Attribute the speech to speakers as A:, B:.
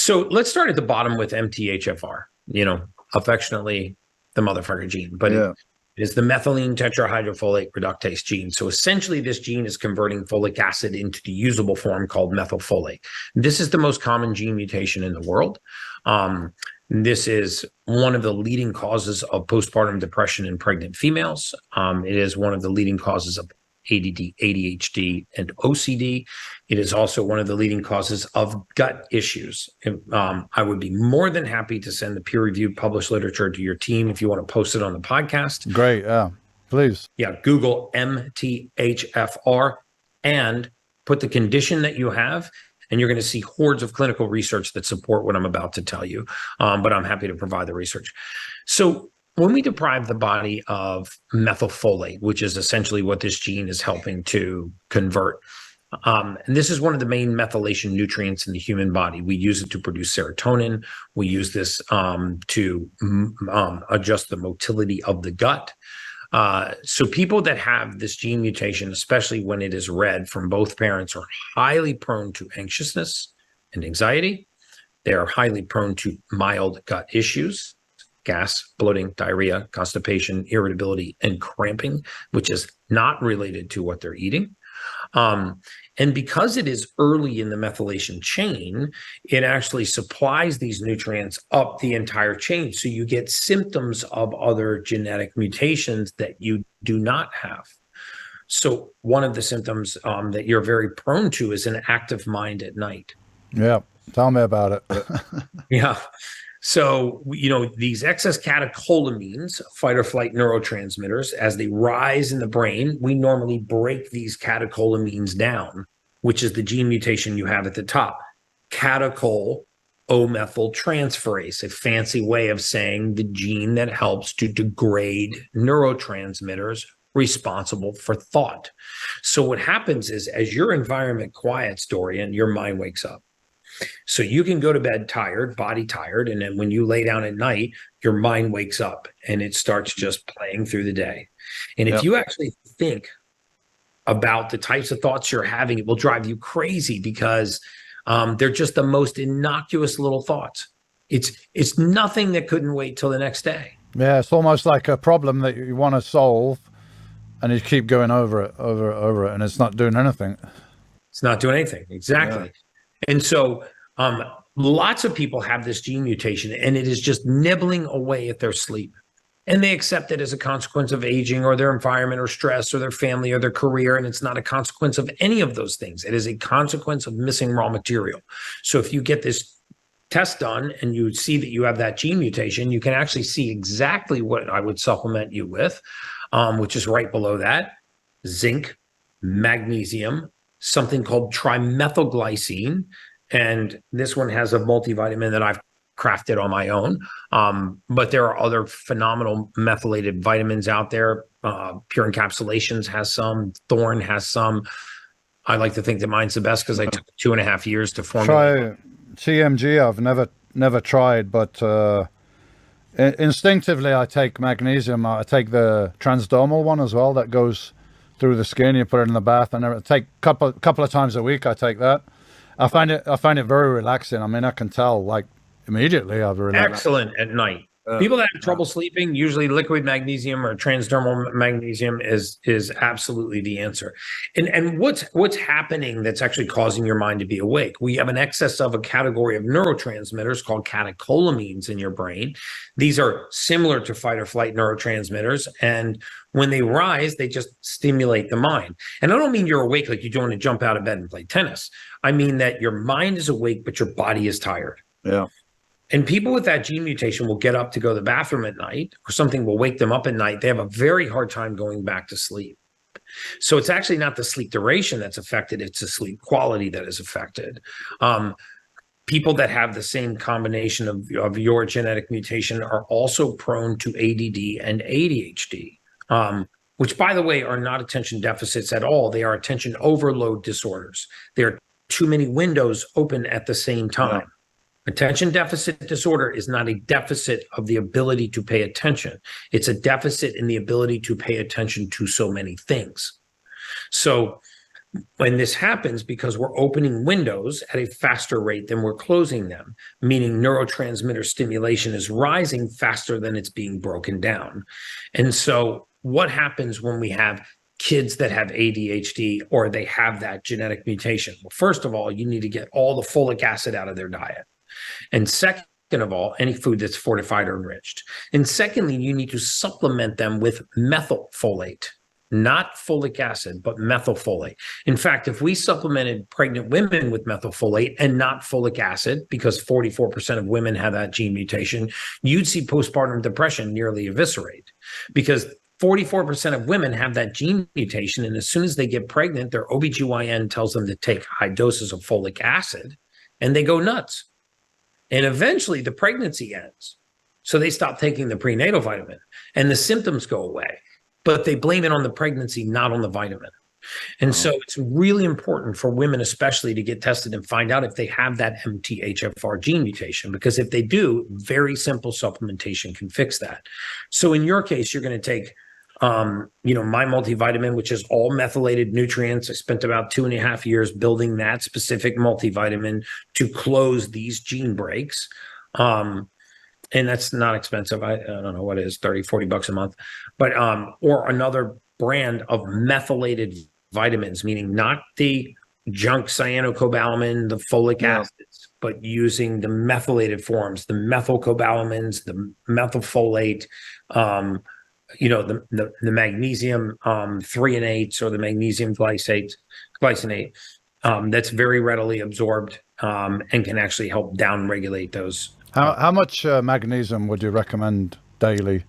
A: So let's start at the bottom with MTHFR, affectionately the motherfucker gene, but it
B: Yeah.
A: is the methylene tetrahydrofolate reductase gene. So essentially, this gene is converting folic acid into the usable form called methylfolate. This is the most common gene mutation in the world. This is one of the leading causes of postpartum depression in pregnant females. It is one of the leading causes of ADD, ADHD, and OCD. It is also one of the leading causes of gut issues. I would be more than happy to send the peer-reviewed published literature to your team if you want to post it on the podcast.
B: Great. Yeah. Please.
A: Yeah, Google MTHFR and put the condition that you have, and you're going to see hordes of clinical research that support what I'm about to tell you. But I'm happy to provide the research. So when we deprive the body of methylfolate, which is essentially what this gene is helping to convert, and this is one of the main methylation nutrients in the human body. We use it to produce serotonin. We use this to adjust the motility of the gut. So people that have this gene mutation, especially when it is red from both parents, are highly prone to anxiousness and anxiety. They are highly prone to mild gut issues, gas, bloating, diarrhea, constipation, irritability, and cramping, which is not related to what they're eating. And because it is early in the methylation chain, it actually supplies these nutrients up the entire chain. So you get symptoms of other genetic mutations that you do not have. So one of the symptoms that you're very prone to is an active mind at night.
B: Yeah. Tell me about it.
A: Yeah. So, these excess catecholamines, fight or flight neurotransmitters, as they rise in the brain, we normally break these catecholamines down, which is the gene mutation you have at the top. Catechol O-methyltransferase, a fancy way of saying the gene that helps to degrade neurotransmitters responsible for thought. So what happens is, as your environment quiets, Dorian, your mind wakes up. So you can go to bed tired, body tired, and then when you lay down at night, your mind wakes up and it starts just playing through the day. And if you actually think about the types of thoughts you're having, it will drive you crazy because they're just the most innocuous little thoughts. It's nothing that couldn't wait till the next day.
B: Yeah. It's almost like a problem that you want to solve and you keep going over it, and it's not doing anything.
A: It's not doing anything. Exactly. Yeah. And so lots of people have this gene mutation and it is just nibbling away at their sleep. And they accept it as a consequence of aging or their environment or stress or their family or their career. And it's not a consequence of any of those things. It is a consequence of missing raw material. So if you get this test done and you see that you have that gene mutation, you can actually see exactly what I would supplement you with, which is right below that: zinc, magnesium, something called trimethylglycine. And this one has a multivitamin that I've crafted on my own. But there are other phenomenal methylated vitamins out there. Pure Encapsulations has some. Thorne has some. I like to think that mine's the best because I took 2.5 years to formulate.
B: Try TMG. I've never tried, but instinctively I take magnesium. I take the transdermal one as well that goes through the skin. You put it in the bath, and I take couple of times a week. I take that. I find it very relaxing. I mean, I can tell like immediately I've relaxed.
A: Excellent at night. People that have trouble sleeping, usually liquid magnesium or transdermal magnesium is absolutely the answer. And what's happening that's actually causing your mind to be awake? We have an excess of a category of neurotransmitters called catecholamines in your brain. These are similar to fight or flight neurotransmitters, and when they rise, they just stimulate the mind. And I don't mean you're awake like you don't want to jump out of bed and play tennis. I mean that your mind is awake, but your body is tired.
B: Yeah.
A: And people with that gene mutation will get up to go to the bathroom at night, or something will wake them up at night. They have a very hard time going back to sleep. So it's actually not the sleep duration that's affected. It's the sleep quality that is affected. People that have the same combination of your genetic mutation are also prone to ADD and ADHD, which, by the way, are not attention deficits at all. They are attention overload disorders. There are too many windows open at the same time. Yeah. Attention deficit disorder is not a deficit of the ability to pay attention. It's a deficit in the ability to pay attention to so many things. So And this happens because we're opening windows at a faster rate than we're closing them, meaning neurotransmitter stimulation is rising faster than it's being broken down. And so what happens when we have kids that have ADHD or they have that genetic mutation? Well, first of all, you need to get all the folic acid out of their diet. And second of all, any food that's fortified or enriched. And secondly, you need to supplement them with methylfolate, not folic acid, but methylfolate. In fact, if we supplemented pregnant women with methylfolate and not folic acid, because 44% of women have that gene mutation, you'd see postpartum depression nearly eviscerate, because 44% of women have that gene mutation. And as soon as they get pregnant, their OBGYN tells them to take high doses of folic acid and they go nuts. And eventually the pregnancy ends. So they stop taking the prenatal vitamin and the symptoms go away, but they blame it on the pregnancy, not on the vitamin. And so it's really important for women, especially, to get tested and find out if they have that MTHFR gene mutation, because if they do, very simple supplementation can fix that. So in your case, you're going to take my multivitamin, which is all methylated nutrients. I spent about 2.5 years building that specific multivitamin to close these gene breaks. And that's not expensive. I don't know what it is, 30, $40 a month, but, or another brand of methylated vitamins, meaning not the junk cyanocobalamin, the folic acids, but using the methylated forms, the methylcobalamins, the methylfolate, the magnesium 3 and 8 or the magnesium glycinate that's very readily absorbed and can actually help down regulate those.
B: How much magnesium would you recommend daily?